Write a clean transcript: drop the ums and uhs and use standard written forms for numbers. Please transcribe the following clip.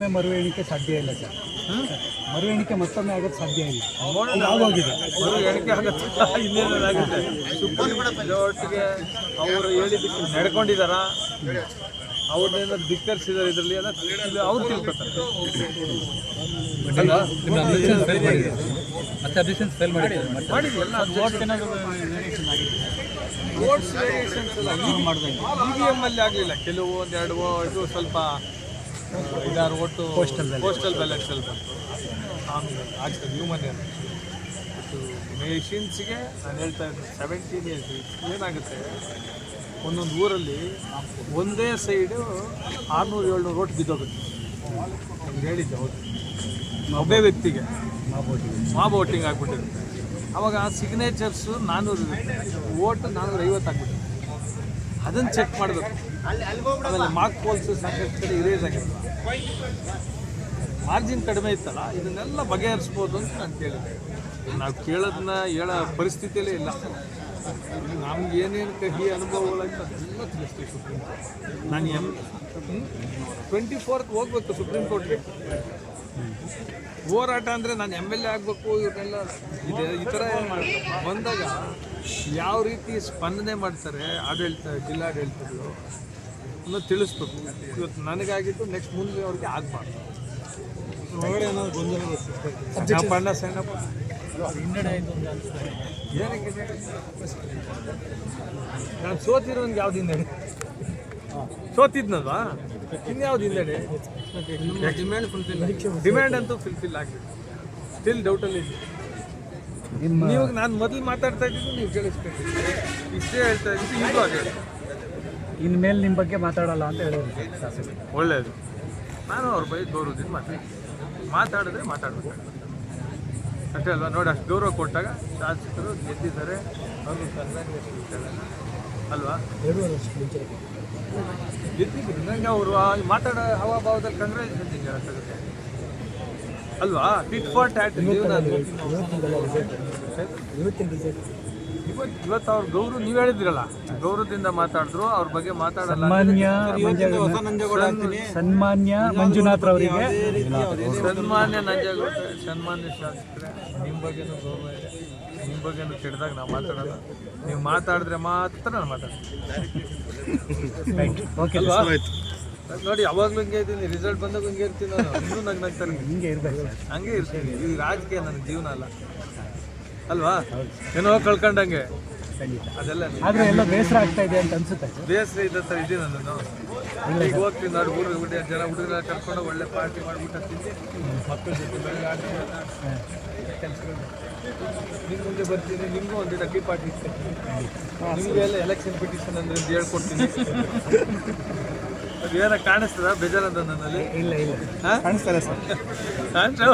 ಮರು ಎಣಿಕೆ ಸಾಧ್ಯ ಇಲ್ಲ ಸರ್. ಮರು ಎಣಿಕೆ ಮತ್ತೊಮ್ಮೆ ಆಗೋದು ಸಾಧ್ಯ ಇಲ್ಲ. ಆಗೋಗಿದೆ ಮರು ಎಣಿಕೆ ಆಗುತ್ತೆ, ಇನ್ನೇನಾಗುತ್ತೆ. ಸುಪ್ರೀಂ ಕೋರ್ಟ್ಗೆ ಅವರು ಹೇಳಿದ್ದಕ್ಕೆ ನಡ್ಕೊಂಡಿದಾರ, ಅವ್ರನ್ನೇನೋ ಧಿಕ್ಕರಿಸಿದಾರೆ ಇದರಲ್ಲಿ ಎಲ್ಲ ಅವ್ರು ತಿಳ್ಕೊತಾರೆ. ವೋಟ್ಸ್ ವೇರಿಯೇಷನ್ಸ್ ಎಲ್ಲ EVM ಅಲ್ಲಿ ಆಗಲಿಲ್ಲ. ಕೆಲವು ಒಂದೆರಡು ಇದು ಸ್ವಲ್ಪ ಇದಾರು ಒಟ್ಟು ಪೋಸ್ಟಲ್ ಬ್ಯಾಲೆಟ್ ಸ್ವಲ್ಪ ಆಮೇಲೆ ಆಗ್ತದೆ. ಹ್ಯೂಮನ್ ಮೆಷಿನ್ಸ್ಗೆ ನಾನು ಹೇಳ್ತಾ ಇದ್ದೀನಿ 17 ಇಯರ್ಸ್ ಏನಾಗುತ್ತೆ, ಒಂದೊಂದು ಊರಲ್ಲಿ ಒಂದೇ ಸೈಡು 600-700 ವೋಟ್ ಬಿದ್ದೋಗುತ್ತೆ. ನಮ್ಗೆ ಹೇಳಿದ್ದೆ ಹೌದು, ಒಬ್ಬೇ ವ್ಯಕ್ತಿಗೆ ಮಾಬ್ ವೋಟಿಂಗ್ ಆಗಿಬಿಟ್ಟಿರುತ್ತೆ. ಅವಾಗ ಆ ಸಿಗ್ನೇಚರ್ಸು 400 ವೋಟ್ 450 ಆಗ್ಬಿಟ್ಟಿರುತ್ತೆ. ಅದನ್ನು ಚೆಕ್ ಮಾಡಬೇಕು. ಆಮೇಲೆ ಮಾರ್ಕ್ ಪೋಲ್ಸ್ ಸಾಕಷ್ಟು ಕಡೆ ಇರೇಸ್ ಆಗಿಲ್ಲ, ಮಾರ್ಜಿನ್ ಕಡಿಮೆ ಇತ್ತಲ್ಲ, ಇದನ್ನೆಲ್ಲ ಬಗೆಹರಿಸ್ಬೋದು ಅಂತ ನಾನು ಕೇಳಿದೆ. ನಾವು ಕೇಳೋದನ್ನ ಹೇಳೋ ಪರಿಸ್ಥಿತಿಯಲ್ಲೇ ಇಲ್ಲ. ನಮ್ಗೆ ಏನೇನು ಕಹಿ ಅನುಭವಗಳಾಗಿ ಅದೆಲ್ಲ ತಿಳಿಸ್ತೀವಿ ಸುಪ್ರೀಂ ಕೋರ್ಟ್. ನಾನು 24th ಹೋಗ್ಬೇಕು ಸುಪ್ರೀಂ ಕೋರ್ಟ್ಗೆ. ಹೋರಾಟ ಅಂದರೆ ನಾನು MLA ಆಗಬೇಕು, ಇವನ್ನೆಲ್ಲ ಇದೆ ಈ ಥರ ಬಂದಾಗ ಯಾವ ರೀತಿ ಸ್ಪಂದನೆ ಮಾಡ್ತಾರೆ ಆಡಳಿತ, ಜಿಲ್ಲಾಡಳಿತಗಳು ಅನ್ನೋದು ತಿಳಿಸ್ಬೇಕು. ಇವತ್ತು ನನಗಾಗಿದ್ದು ನೆಕ್ಸ್ಟ್ ಮುಂದೆ ಅವ್ರಿಗೆ ಆಗಬಾರ್ದು. ಸಣ್ಣಪ್ಪ ಸಣ್ಣಪ್ಪ ಏನಕ್ಕೆ ನಾನು ಸೋತಿರೋನ್ಗೆ ಯಾವ್ದು ಹಿನ್ನಡೆ? ಸೋತಿದ್ನಲ್ವಾ, ಇನ್ಯಾವ್ದು ಹಿನ್ನಡೆ? ಡಿಮ್ಯಾಂಡ್ ಅಂತೂ ಫುಲ್ಫಿಲ್ ಆಗಿದೆ. ಸ್ಟಿಲ್ ಡೌಟಲ್ಲಿ ಇದೆ. ನೀವು ನಾನು ಮೊದಲು ಮಾತಾಡ್ತಾ ಇದ್ದೀನಿ, ನೀವು ಕೇಳಿಸ್ಕೊಂಡಿದ್ದೀರಿ. ಇಷ್ಟೇ ಹೇಳ್ತಾ ಇದ್ದೀನಿ, ಈಗೂ ಹಾಗೆ ಇನ್ಮೇಲೆ ನಿಮ್ಮ ಬಗ್ಗೆ ಮಾತಾಡಲ್ಲ ಅಂತ ಹೇಳೋದು ಶಾಸಕರು. ಒಳ್ಳೆಯದು. ನಾನು ಅವ್ರ ಬಗ್ಗೆ ಗೌರವದಿಂದ ಮಾತಾಡಿದ್ರೆ ಮಾತಾಡ್ಬೇಕು ಅಷ್ಟೇ ಅಲ್ವಾ. ನೋಡಿ, ಅಷ್ಟು ಗೌರವ ಕೊಟ್ಟಾಗ ಶಾಸಕರು ಗೆದ್ದಿದ್ದಾರೆ, ಅವರು ಕಂಗ್ರ್ಯಾಚುಲೇಷನ್ ಅಲ್ವಾ. ಗೆದ್ದಿದ್ರು ನನಗೆ ಅವರು ಮಾತಾಡೋ ಹವಾಭಾವದಲ್ಲಿ ಕಂಗ್ರ್ಯಾಚುಲೇಷನ್ ಹೇಳೋಕ್ಕಾಗುತ್ತೆ ಅಲ್ವಾ. ಟಿಟ್ ಫಾರ್ ಟ್ಯಾಟ್ ಜೀವನ. ಇವತ್ತು ಅವ್ರ ಗೌರವ ನೀವು ಹೇಳಿದ್ರಲ್ಲ, ಗೌರವದಿಂದ ಮಾತಾಡಿದ್ರು, ಅವ್ರ ಬಗ್ಗೆ ಮಾತಾಡಲ್ಲ. ಸನ್ಮಾನ್ಯ ಮಂಜುನಾಥ್ ಅವರಿಗೆ, ಸನ್ಮಾನ್ಯ ನಂಜೇಗೌಡ, ಸನ್ಮಾನ್ಯ ಶಾಸಕರೇ, ನಿಮ್ಮ ಬಗ್ಗೆನೂ ಗೌರವ ಇದೆ, ನಿಮ್ಮ ಬಗ್ಗೆನೂ ಕೆಟ್ಟದಾಗ ನಾವು ಮಾತಾಡಲ್ಲ. ನೀವು ಮಾತಾಡಿದ್ರೆ ಮಾತ್ರ ನಾನು ಮಾತಾಡ್ತೀನಿ. ನೋಡಿ, ಅವಾಗಲೂ ಹಿಂಗೆ ಇದ್ದೀನಿ, ರಿಸಲ್ಟ್ ಬಂದಾಗ ಹಿಂಗೆ ಇರ್ತೀನಿ ನಾನು. ಇನ್ನೂ ನಂಗೆ ನಗ್ತಾರೆ, ಹಿಂಗೆ ಇರಬೇಕು, ಹಂಗೆ ಇರ್ತೀನಿ. ಈ ರಾಜಕೀಯ ನನ್ನ ಜೀವನ ಅಲ್ಲ ಅಲ್ವಾ. ಏನೋ ಕಳ್ಕೊಂಡಂಗೆ ಅದೆಲ್ಲ. ಆದರೆ ಎಲ್ಲ ಬೇಸರ ಆಗ್ತಾ ಇದೆ ಅಂತ ಅನ್ಸುತ್ತೆ. ಬೇಸರ ಇದ್ದ ಇದ್ದೀನಿ ನಾನು. ಈಗ ಹೋಗ್ತೀನಿ ನೋಡಿ, ಊರಿಗೆ ಜನ ಹುಡುಗರ ಕರ್ಕೊಂಡು ಒಳ್ಳೆ ಪಾರ್ಟಿ ಮಾಡಿಬಿಟ್ಟು ತಿಂದು ಮಕ್ಕಳ ಜೊತೆ ಬೆಳಗ್ಗೆ ಆಡ್ತೀನಿ ಕೆಲಸಗಳು. ನಿಮ್ಮ ಮುಂದೆ ಬರ್ತೀನಿ, ನಿಮಗೂ ಒಂದು ಅಕ್ಕಿ ಪಾರ್ಟಿ ಇರ್ತೀನಿ. ನಿಮಗೆ ಎಲ್ಲ ಎಲೆಕ್ಷನ್ ಪಿಟಿಷನ್ ಅಂದರೆ ಹೇಳ್ಕೊಡ್ತೀನಿ. ಅದು ಏನೋ ಕಾಣಿಸ್ತದ ಬೇಜಾರಂತ ನನ್ನಲ್ಲಿ? ಇಲ್ಲ ಇಲ್ಲ, ಹಾಂ ಕಾಣಿಸ್ತಾರೆ ಸರ್. ಕಾಣಿಸ್ತಾ